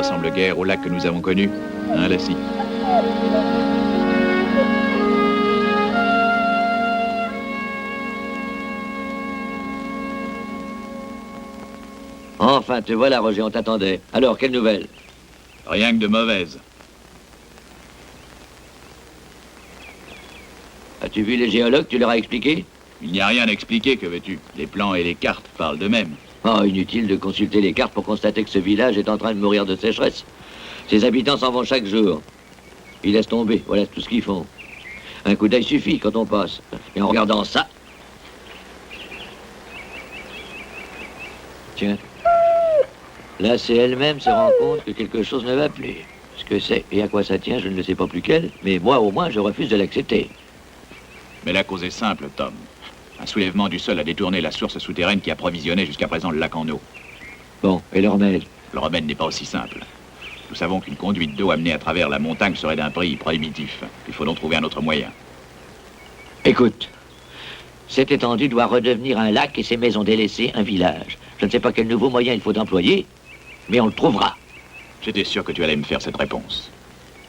ressemble guère au lac que nous avons connu. Hein, Lassie? Enfin, te voilà, Roger, on t'attendait. Alors, quelle nouvelle? Rien que de mauvaise. As-tu vu les géologues? Tu leur as expliqué? Il n'y a rien à expliquer, que veux-tu? Les plans et les cartes parlent d'eux-mêmes. Oh, inutile de consulter les cartes pour constater que ce village est en train de mourir de sécheresse. Ses habitants s'en vont chaque jour. Ils laissent tomber, voilà tout ce qu'ils font. Un coup d'œil suffit quand on passe. Et en regardant ça... Tiens. Là, c'est elle-même se rend compte que quelque chose ne va plus. Ce que c'est et à quoi ça tient, je ne le sais pas plus qu'elle, mais moi, au moins, je refuse de l'accepter. Mais la cause est simple, Tom. Un soulèvement du sol a détourné la source souterraine qui approvisionnait jusqu'à présent le lac en eau. Bon, et le remède? Le remède n'est pas aussi simple. Nous savons qu'une conduite d'eau amenée à travers la montagne serait d'un prix prohibitif. Il faut donc trouver un autre moyen. Écoute, cette étendue doit redevenir un lac et ses maisons délaissées un village. Je ne sais pas quel nouveau moyen il faut employer, mais on le trouvera. J'étais sûr que tu allais me faire cette réponse.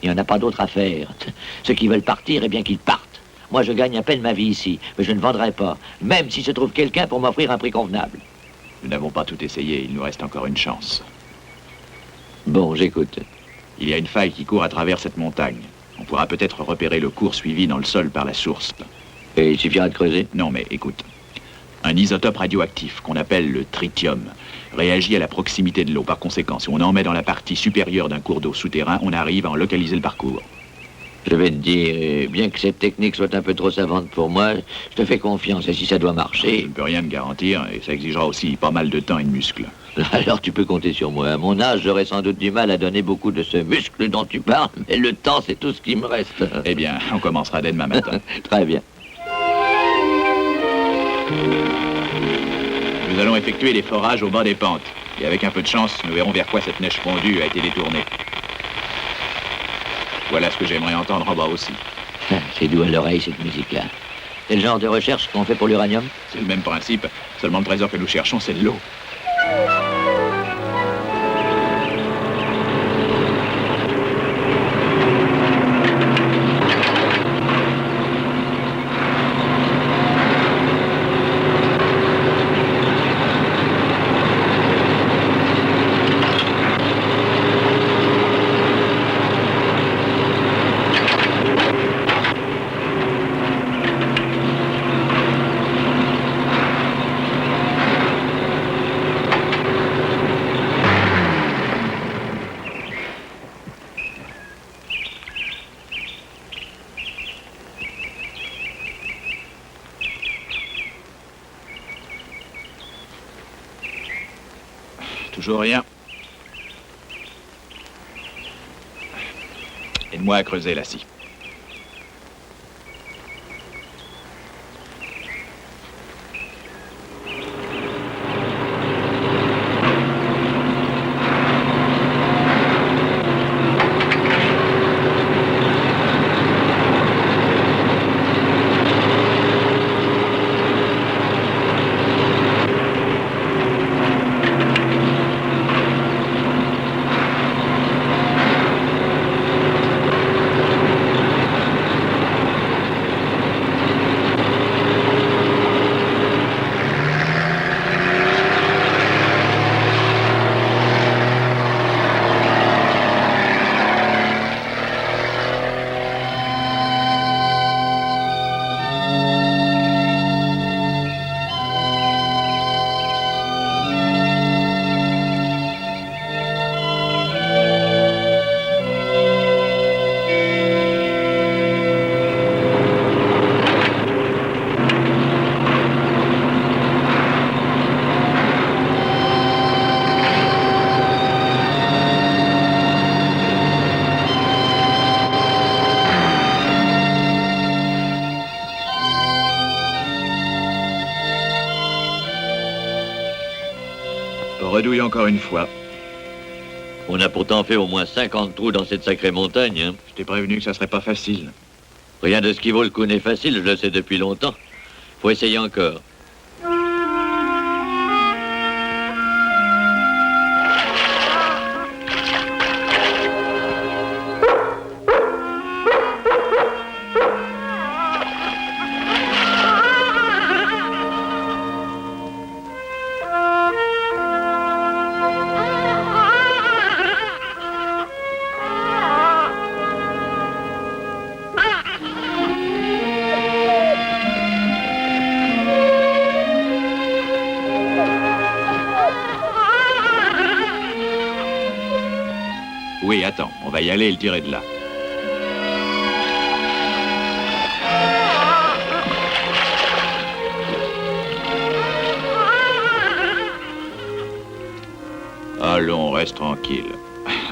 Il n'y en a pas d'autre à faire. Ceux qui veulent partir, eh bien qu'ils partent. Moi, je gagne à peine ma vie ici, mais je ne vendrai pas, même si se trouve quelqu'un pour m'offrir un prix convenable. Nous n'avons pas tout essayé, il nous reste encore une chance. Bon, j'écoute. Il y a une faille qui court à travers cette montagne. On pourra peut-être repérer le cours suivi dans le sol par la source. Et il suffira de creuser? Non, mais écoute. Un isotope radioactif, qu'on appelle le tritium, réagit à la proximité de l'eau. Par conséquent, si on en met dans la partie supérieure d'un cours d'eau souterrain, on arrive à en localiser le parcours. Je vais te dire, bien que cette technique soit un peu trop savante pour moi, je te fais confiance, et si ça doit Je marcher... ne peux rien te garantir, et ça exigera aussi pas mal de temps et de muscles. Alors tu peux compter sur moi. À mon âge, j'aurais sans doute du mal à donner beaucoup de ce muscle dont tu parles, mais le temps, c'est tout ce qui me reste. Eh bien, on commencera dès demain matin. Très bien. Nous allons effectuer les forages au bas des pentes. Et avec un peu de chance, nous verrons vers quoi cette neige fondue a été détournée. Voilà ce que j'aimerais entendre en bas aussi. C'est doux à l'oreille, cette musique-là. C'est le genre de recherche qu'on fait pour l'uranium? C'est le même principe, seulement le trésor que nous cherchons, c'est de l'eau. Toujours rien. Aide-moi à creuser, Lassie. Redouille encore une fois. On a pourtant fait au moins 50 trous dans cette sacrée montagne, hein. Je t'ai prévenu que ça serait pas facile. Rien de ce qui vaut le coup n'est facile, je le sais depuis longtemps. Faut essayer encore. Oui, attends, on va y aller et le tirer de là. Allons, reste tranquille.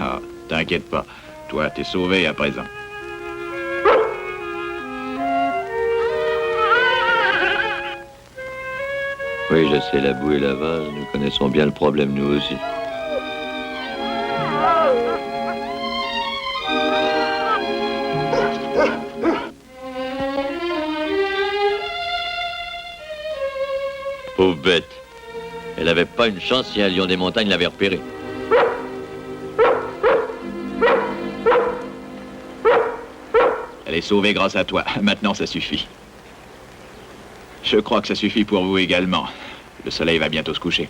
Ah, t'inquiète pas, toi, t'es sauvé à présent. Oui, je sais, la boue et la vase, nous connaissons bien le problème, nous aussi. Pauvre bête. Elle avait pas une chance si un lion des montagnes l'avait repérée. Elle est sauvée grâce à toi. Maintenant, ça suffit. Je crois que ça suffit pour vous également. Le soleil va bientôt se coucher.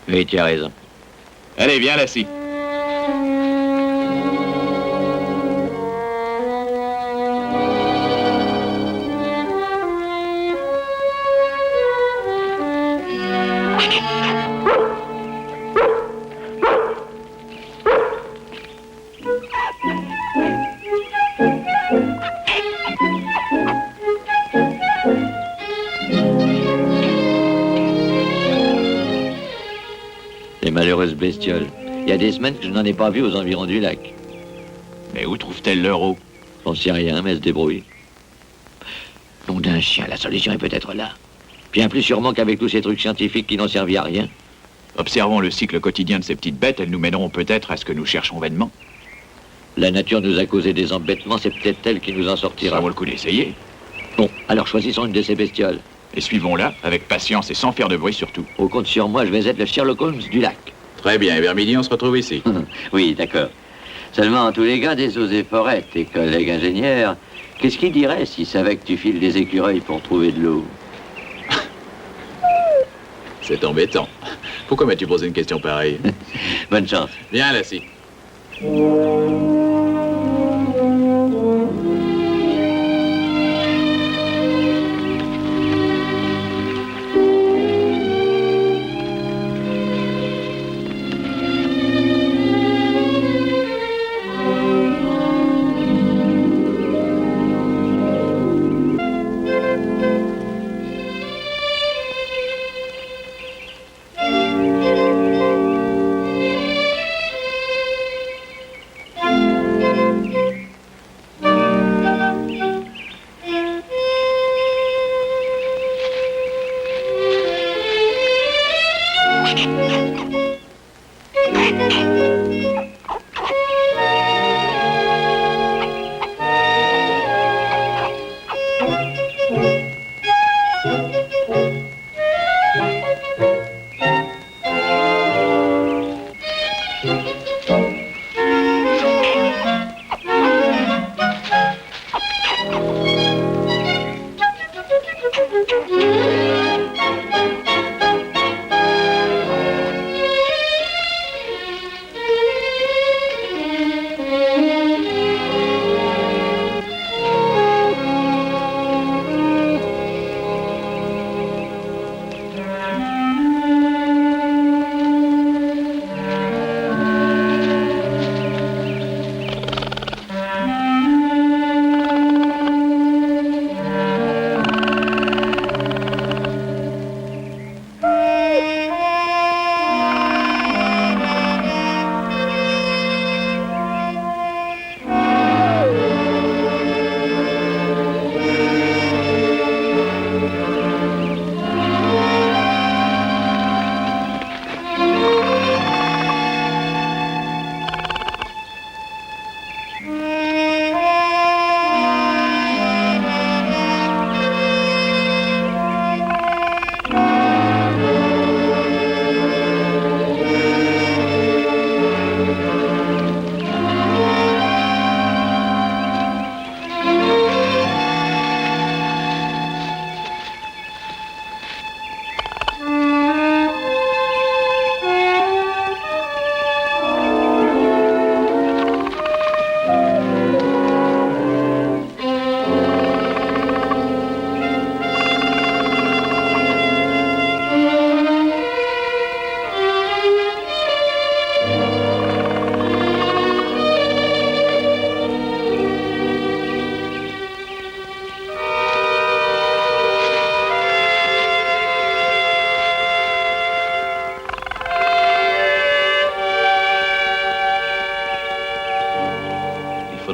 Oui, tu as raison. Allez, viens, Lassie. Les malheureuses bestioles. Il y a des semaines que je n'en ai pas vu aux environs du lac. Mais où trouve-t-elle leur eau? J'en sais rien, mais elle se débrouille. Nom d'un chien, la solution est peut-être là. Bien plus sûrement qu'avec tous ces trucs scientifiques qui n'ont servi à rien. Observons le cycle quotidien de ces petites bêtes, elles nous mèneront peut-être à ce que nous cherchons vainement. La nature nous a causé des embêtements, c'est peut-être elle qui nous en sortira. Ça vaut le coup d'essayer. Bon, alors choisissons une de ces bestioles. Et suivons-la, avec patience et sans faire de bruit surtout. Au compte sur moi, je vais être le Sherlock Holmes du lac. Très bien, et vers midi, on se retrouve ici. Oui, d'accord. Seulement, en tous les gars des eaux et forêts, tes collègues ingénieurs, qu'est-ce qu'ils diraient s'ils savaient que tu files des écureuils pour trouver de l'eau? C'est embêtant. Pourquoi m'as-tu posé une question pareille? Bonne chance. Viens, Lassie.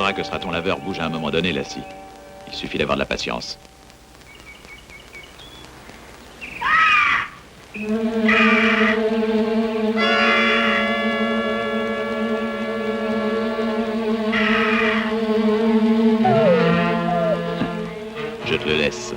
t'apercevras que ce raton laveur bouge à un moment donné, Lassie. Il suffit d'avoir de la patience. Je te le laisse.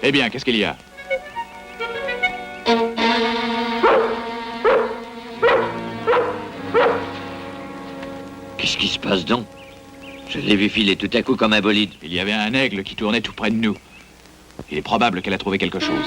Eh bien, qu'est-ce qu'il y a? Qu'est-ce qui se passe donc? Je l'ai vu filer tout à coup comme un bolide. Il y avait un aigle qui tournait tout près de nous. Il est probable qu'elle a trouvé quelque chose.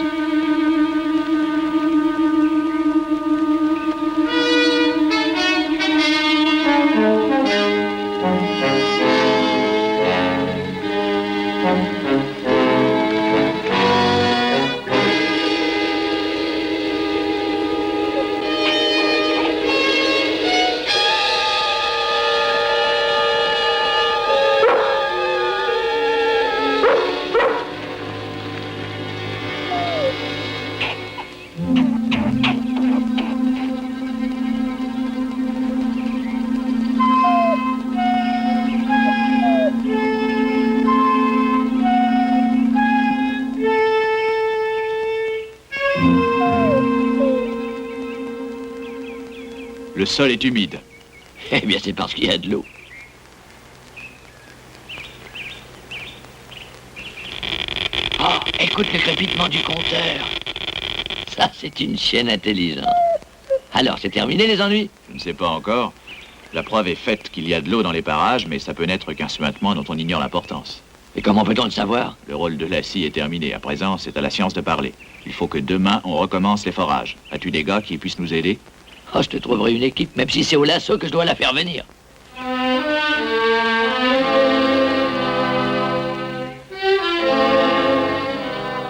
Le sol est humide. Eh bien, c'est parce qu'il y a de l'eau. Oh, écoute le crépitement du compteur. Ça, c'est une chienne intelligente. Alors, c'est terminé les ennuis? Je ne sais pas encore. La preuve est faite qu'il y a de l'eau dans les parages, mais ça peut n'être qu'un suintement dont on ignore l'importance. Et comment peut-on le savoir? Le rôle de Lassie est terminé. À présent, c'est à la science de parler. Il faut que demain, on recommence les forages. As-tu des gars qui puissent nous aider? Oh, je te trouverai une équipe, même si c'est au lasso que je dois la faire venir.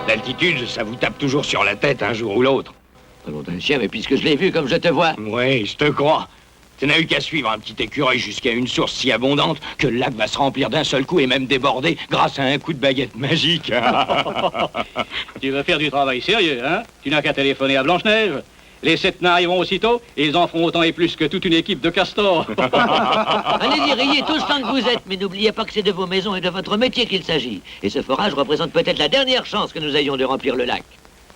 L'altitude, ça vous tape toujours sur la tête un jour ou l'autre. Nom d'un chien, mais puisque je l'ai vu comme je te vois. Oui, je te crois. Tu n'as eu qu'à suivre un petit écureuil jusqu'à une source si abondante que le lac va se remplir d'un seul coup et même déborder grâce à un coup de baguette magique. Tu veux faire du travail sérieux, hein? Tu n'as qu'à téléphoner à Blanche-Neige. Les 7 nains arriveront aussitôt et ils en feront autant et plus que toute une équipe de castors. Allez-y, riez tous tant que vous êtes, mais n'oubliez pas que c'est de vos maisons et de votre métier qu'il s'agit. Et ce forage représente peut-être la dernière chance que nous ayons de remplir le lac.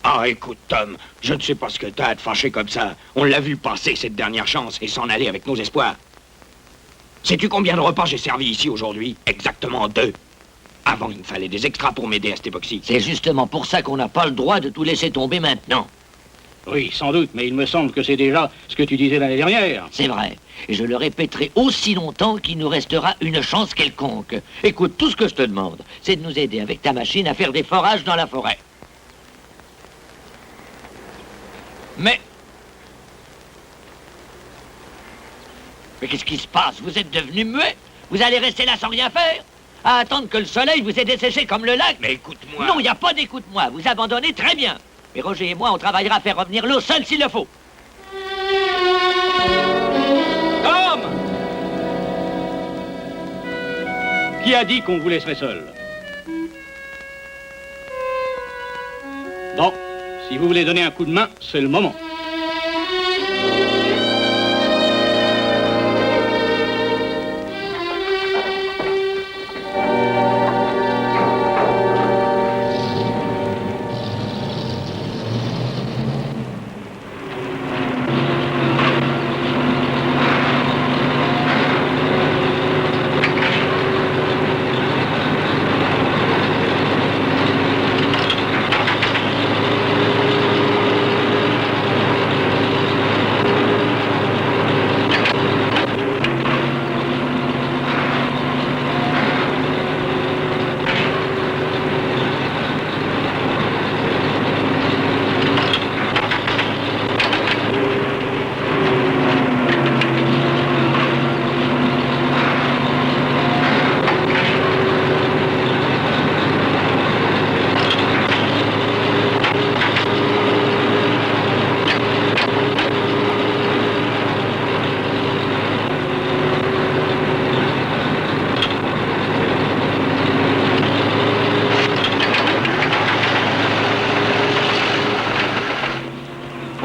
Ah, écoute, Tom, je ne sais pas ce que t'as à te fâcher comme ça. On l'a vu passer cette dernière chance et s'en aller avec nos espoirs. Sais-tu combien de repas j'ai servi ici aujourd'hui? Exactement 2. Avant, il me fallait des extras pour m'aider à cette époxy. C'est justement pour ça qu'on n'a pas le droit de tout laisser tomber maintenant. Oui, sans doute, mais il me semble que c'est déjà ce que tu disais l'année dernière. C'est vrai. Et je le répéterai aussi longtemps qu'il nous restera une chance quelconque. Écoute, tout ce que je te demande, c'est de nous aider avec ta machine à faire des forages dans la forêt. Mais qu'est-ce qui se passe? Vous êtes devenu muet? Vous allez rester là sans rien faire? À attendre que le soleil vous ait desséché comme le lac? Mais écoute-moi... Non, il n'y a pas d'écoute-moi. Vous abandonnez très bien. Et Roger et moi, on travaillera à faire revenir l'eau seule s'il le faut. Tom! Qui a dit qu'on vous laisserait seul? Bon, si vous voulez donner un coup de main, c'est le moment.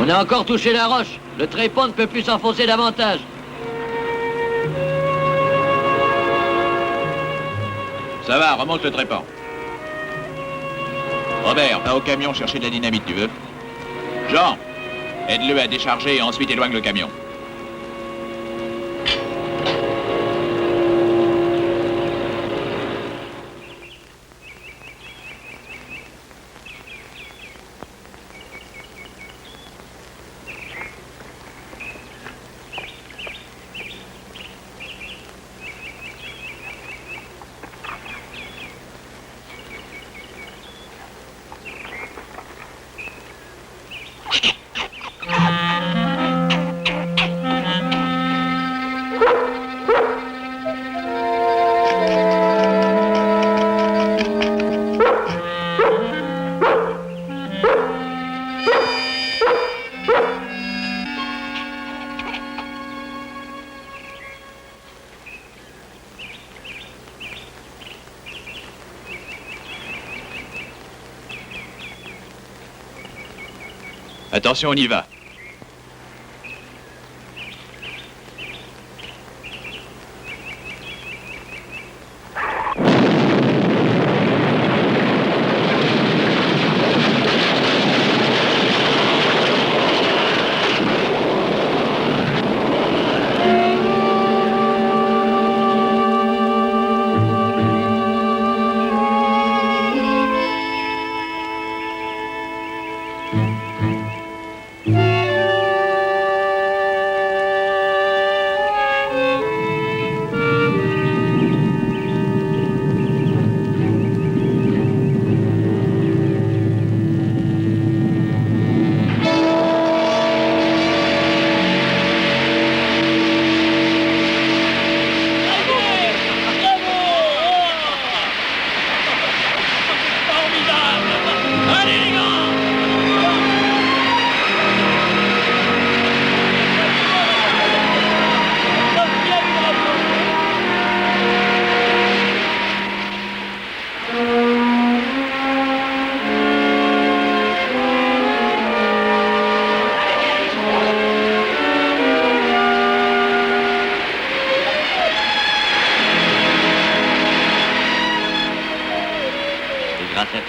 On a encore touché la roche. Le trépan ne peut plus s'enfoncer davantage. Ça va, remonte le trépan. Robert, va au camion chercher de la dynamite, tu veux? Jean, aide-le à décharger et ensuite éloigne le camion. Attention, on y va.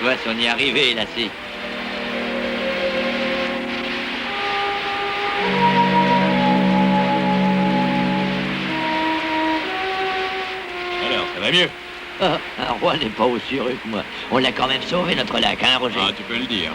toi si on y est arrivé, là, si. Alors, ça va mieux? Ah, un roi n'est pas aussi heureux que moi. On l'a quand même sauvé, notre lac, hein, Roger? Ah, tu peux le dire.